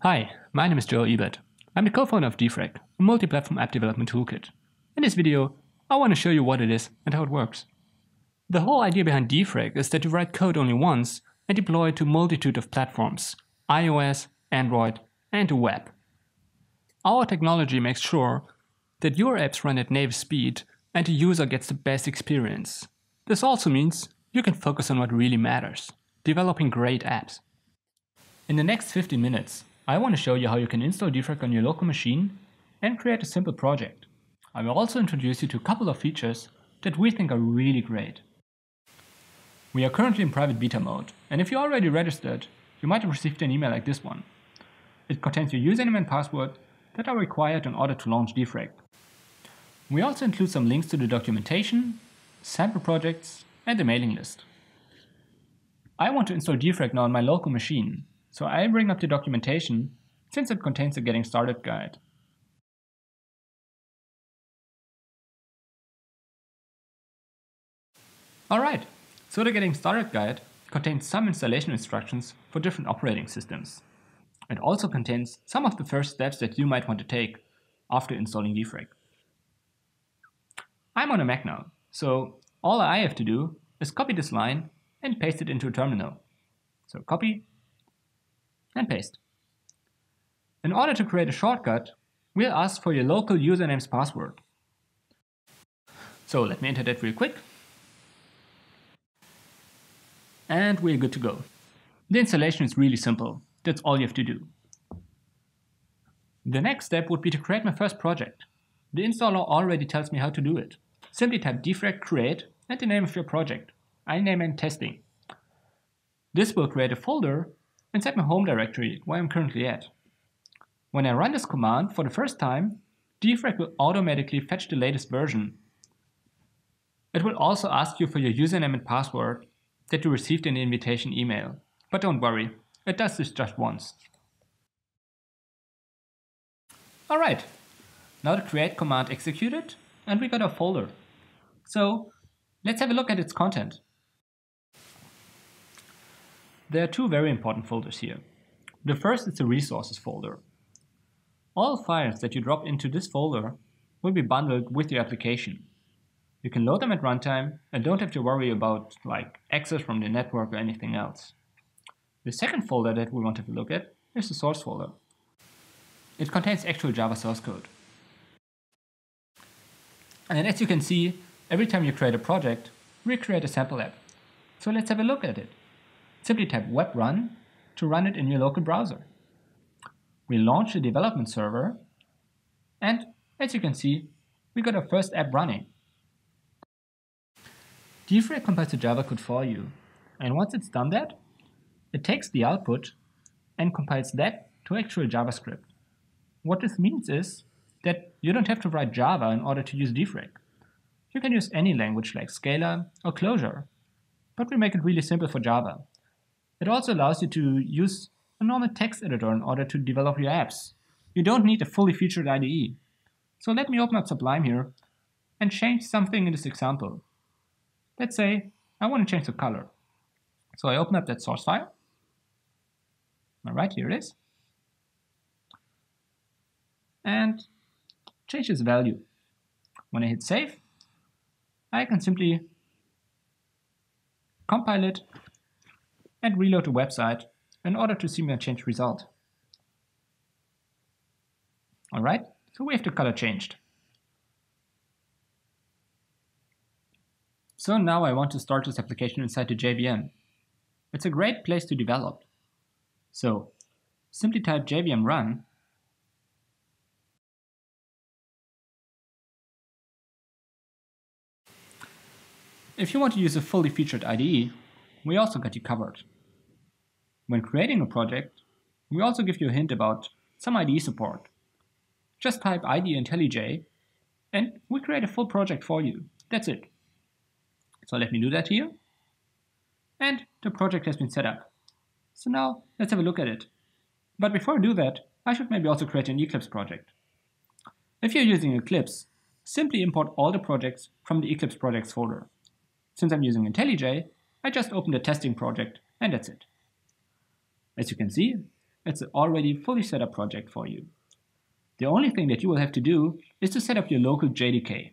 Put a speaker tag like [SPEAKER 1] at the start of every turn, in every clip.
[SPEAKER 1] Hi, my name is Joel Ebert. I'm the co-founder of defrac, a multi-platform app development toolkit. In this video, I want to show you what it is and how it works. The whole idea behind defrac is that you write code only once and deploy it to a multitude of platforms, iOS, Android, and the web. Our technology makes sure that your apps run at native speed and the user gets the best experience. This also means you can focus on what really matters, developing great apps. In the next 15 minutes, I want to show you how you can install defrac on your local machine and create a simple project. I will also introduce you to a couple of features that we think are really great. We are currently in private beta mode, and if you already registered, you might have received an email like this one. It contains your username and password that are required in order to launch defrac. We also include some links to the documentation, sample projects, and a mailing list. I want to install defrac now on my local machine, so I bring up the documentation since it contains a Getting Started guide. Alright, so the Getting Started guide contains some installation instructions for different operating systems. It also contains some of the first steps that you might want to take after installing defrac. I'm on a Mac now, so all I have to do is copy this line and paste it into a terminal. So copy and paste. In order to create a shortcut, we'll ask for your local username's password. So let me enter that real quick. And we're good to go. The installation is really simple. That's all you have to do. The next step would be to create my first project. The installer already tells me how to do it. Simply type defrac create and the name of your project. I name it testing. This will create a folder inside my home directory where I'm currently at. When I run this command for the first time, defrac will automatically fetch the latest version. It will also ask you for your username and password that you received in the invitation email. But don't worry, it does this just once. Alright, now the create command executed and we got a folder. So let's have a look at its content. There are two very important folders here. The first is the resources folder. All files that you drop into this folder will be bundled with your application. You can load them at runtime and don't have to worry about access from the network or anything else. The second folder that we want to look at is the source folder. It contains actual Java source code. And as you can see, every time you create a project, we create a sample app. So let's have a look at it. Simply type web run to run it in your local browser. We launch the development server, and as you can see, we got our first app running. defrac compiles the Java code for you, and once it's done that, it takes the output and compiles that to actual JavaScript. What this means is that you don't have to write Java in order to use defrac. You can use any language like Scala or Clojure, but we make it really simple for Java. It also allows you to use a normal text editor in order to develop your apps. You don't need a fully featured IDE. So let me open up Sublime here and change something in this example. Let's say I want to change the color. So I open up that source file. Alright, here it is. And change its value. When I hit save, I can simply compile it and reload the website in order to see my changed result. Alright, so we have the color changed. So now I want to start this application inside the JVM. It's a great place to develop. So simply type JVM run . If you want to use a fully featured IDE, we also got you covered. When creating a project, we also give you a hint about some IDE support. Just type IDE IntelliJ and we create a full project for you. That's it. So let me do that here. And the project has been set up. So now let's have a look at it. But before I do that, I should maybe also create an Eclipse project. If you're using Eclipse, simply import all the projects from the Eclipse projects folder. Since I'm using IntelliJ, I just open the testing project and that's it. As you can see,
[SPEAKER 2] it's an already fully set up project for you. The only thing that you will have to do is to set up your local JDK.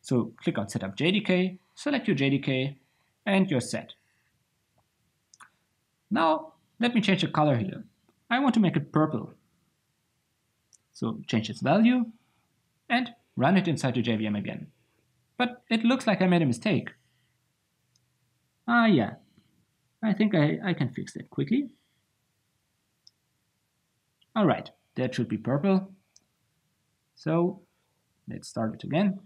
[SPEAKER 2] So click on Setup JDK, select your JDK, and you're set. Now let me change the color here. I want to make it purple. So change its value and run it inside the JVM again. But it looks like I made a mistake. Yeah, I think I can fix that quickly. Alright, that should be purple. So let's start it again.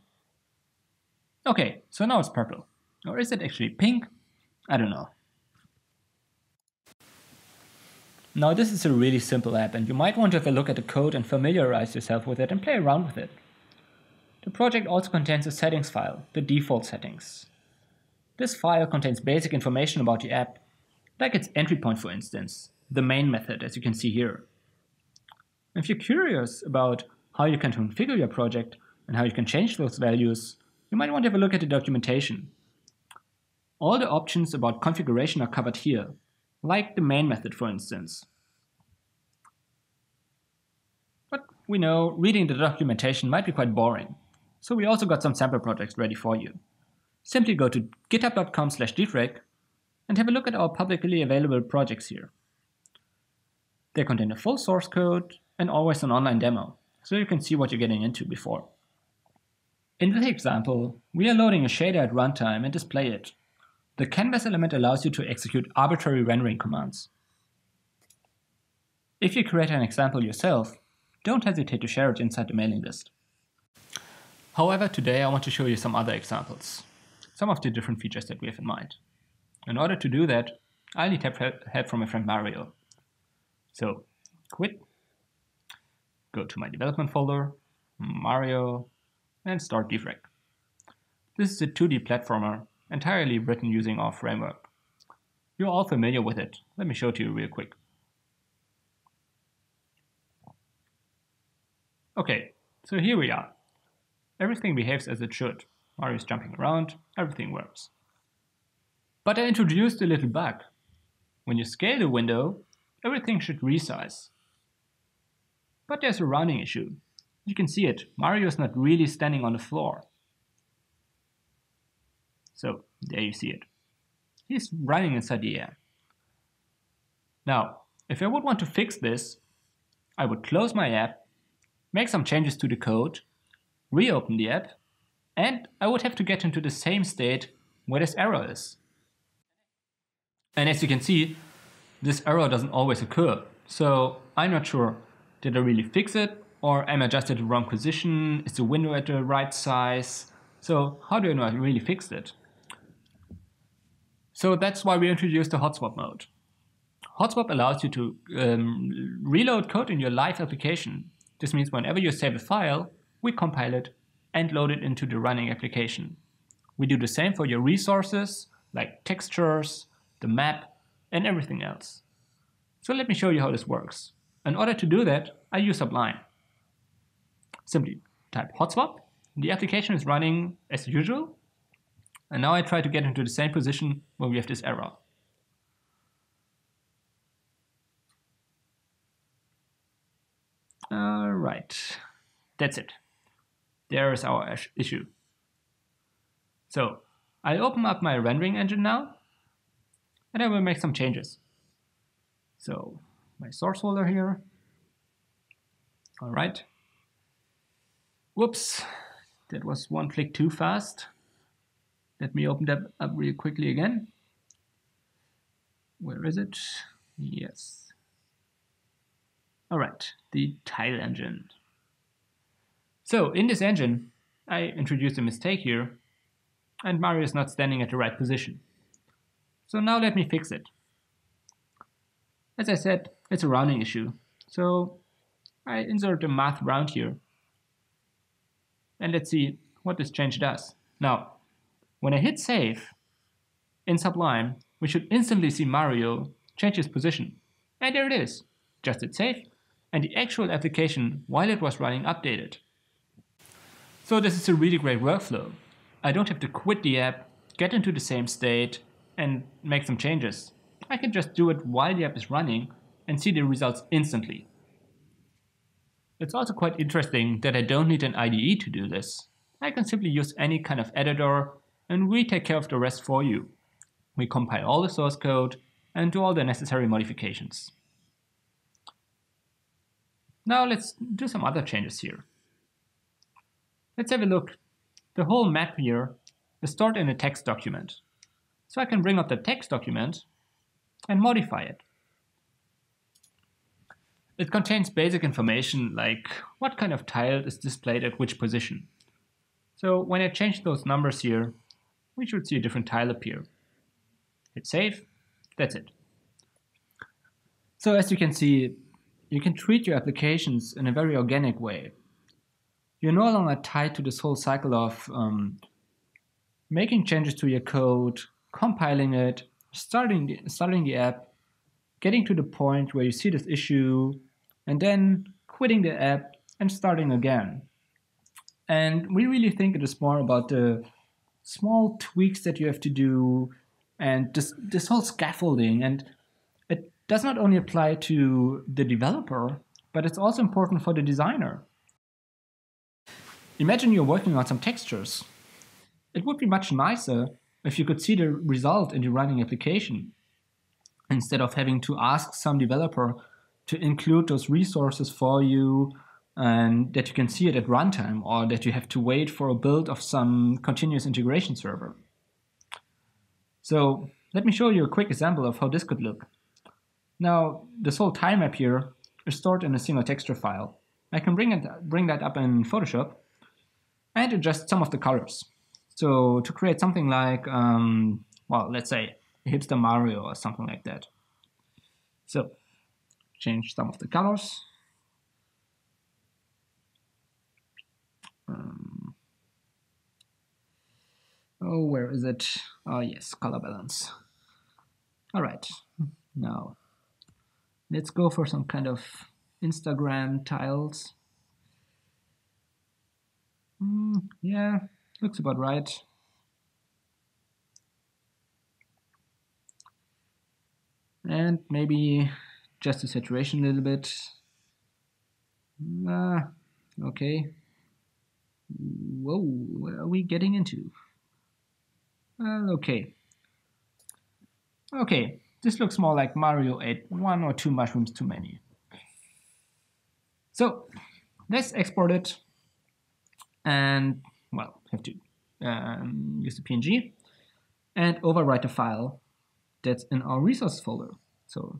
[SPEAKER 2] Okay, so now it's purple. Or is it actually pink? I don't know. Now this is a really simple app and you might want to have a look at the code and familiarize yourself with it and play around with it. The project also contains a settings file, the default settings. This file contains basic information about the app, like its entry point for instance, the main method as you can see here. If you're curious about how you can configure your project and how you can change those values, you might want to have a look at the documentation. All the options about configuration are covered here, like the main method for instance. But we know reading the documentation might be quite boring, so we also got some sample projects ready for you. Simply go to github.com/defrac and have a look at our publicly available projects here. They contain a full source code and always an online demo, so you can see what you're getting into before. In this example, we are loading a shader at runtime and display it. The canvas element allows you to execute arbitrary rendering commands. If you create an example yourself, don't hesitate to share it inside the mailing list. However, today I want to show you some other examples, some of the different features that we have in mind. In order to do that, I'll need help from my friend Mario. So, quit, go to my development folder, Mario, and start defrac. This is a 2D platformer entirely written using our framework. You're all familiar with it. Let me show it to you real quick. Okay, so here we are. Everything behaves as it should. Mario's jumping around, everything works. But I introduced a little bug. When you scale the window, everything should resize. But there's a rounding issue. You can see it, Mario is not really standing on the floor. So, there you see it. He's running inside the air. Now, if I would want to fix this, I would close my app, make some changes to the code, reopen the app, and I would have to get into the same state where this error is. And as you can see, this error doesn't always occur. So I'm not sure, did I really fix it? Or am I just at the wrong position? Is the window at the right size? So how do I know I really fixed it? So that's why we introduced the hot swap mode. Hot swap allows you to reload code in your live application. This means whenever you save a file, we compile it and load it into the running application. We do the same for your resources, like textures, the map, and everything else. So let me show you how this works. In order to do that, I use Sublime. Simply type hot swap. The application is running as usual. And now I try to get into the same position where we have this error. Alright, that's it. There is our issue. So I'll open up my rendering engine now, and I will make some changes. So my source folder here. Alright. Whoops, that was one click too fast. Let me open that up really quickly again. Where is it? Yes. Alright, the tile engine. So in this engine, I introduced a mistake here, and Mario is not standing at the right position. So now let me fix it. As I said, it's a rounding issue. So I insert a math round here. And let's see what this change does. Now, when I hit save in Sublime, we should instantly see Mario change his position. And there it is. Just hit save, and the actual application, while it was running, updated. So this is a really great workflow. I don't have to quit the app, get into the same state, and make some changes. I can just do it while the app is running, and see the results instantly. It's also quite interesting that I don't need an IDE to do this. I can simply use any kind of editor and we take care of the rest for you. We compile all the source code and do all the necessary modifications. Now let's do some other changes here. Let's have a look. The whole map here is stored in a text document. So I can bring up the text document and modify it. It contains basic information like what kind of tile is displayed at which position. So when I change those numbers here, we should see a different tile appear. Hit save, that's it. So as you can see, you can treat your applications in a very organic way. You're no longer tied to this whole cycle of making changes to your code, compiling it, starting the app, getting to the point where you see this issue, and then quitting the app and starting again. And we really think it is more about the small tweaks that you have to do and this whole scaffolding. And it does not only apply to the developer, but it's also important for the designer. Imagine you're working on some textures. It would be much nicer if you could see the result in the running application, instead of having to ask some developer to include those resources for you and that you can see it at runtime, or that you have to wait for a build of some continuous integration server. So let me show you a quick example of how this could look. Now, this whole tile map here is stored in a single texture file. I can bring that up in Photoshop and adjust some of the colors. So to create something like, well, let's say hipster Mario or something like that. So change some of the colors. Oh, where is it? Oh yes, color balance. All right, now let's go for some kind of Instagram tiles. Yeah, looks about right. And maybe just the saturation a little bit. Okay. Whoa, what are we getting into? Okay. Okay, this looks more like Mario ate 1 or 2 mushrooms too many. So let's export it and, well, have to use the PNG and overwrite the file that's in our resources folder. So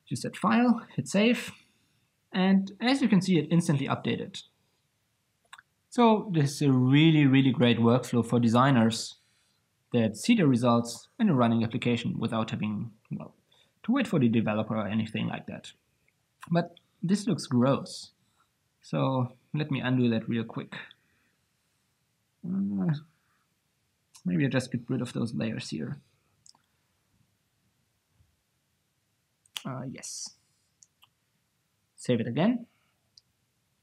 [SPEAKER 2] use that file, hit save, and as you can see, it instantly updated. So this is a really, really great workflow for designers that see the results in a running application without having, well, to wait for the developer or anything like that. But this looks gross. So let me undo that real quick. Maybe I just get rid of those layers here. Yes. Save it again.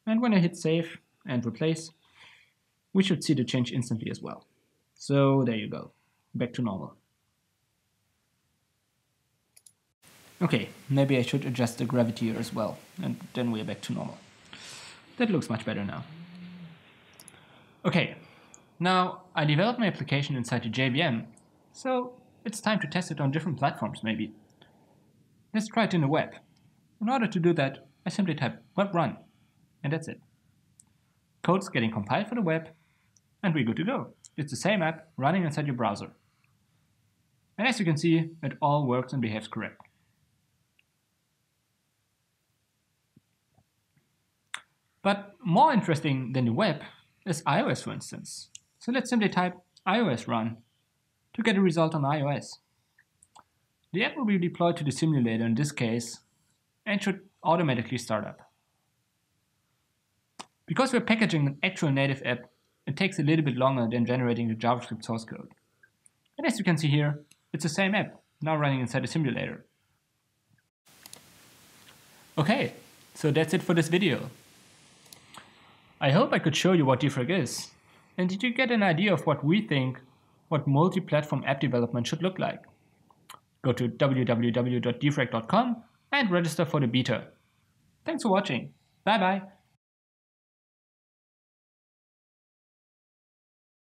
[SPEAKER 2] And when I hit save and replace, we should see the change instantly as well. So there you go, back to normal. Okay, maybe I should adjust the gravity here as well, and then we're back to normal. That looks much better now. Okay, now I developed my application inside the JVM, so it's time to test it on different platforms maybe. Let's try it in the web. In order to do that, I simply type web run, and that's it. Code's getting compiled for the web, and we're good to go. It's the same app running inside your browser. And as you can see, it all works and behaves correct. But more interesting than the web is iOS, for instance. So let's simply type iOS run to get a result on iOS. The app will be deployed to the simulator in this case and should automatically start up. Because we're packaging an actual native app, it takes a little bit longer than generating the JavaScript source code. And as you can see here, it's the same app, now running inside the simulator. Okay, so that's it for this video. I hope I could show you what defrac is, and did you get an idea of what we think what multi-platform app development should look like? go to www.defrac.com and register for the beta. Thanks for watching. Bye bye.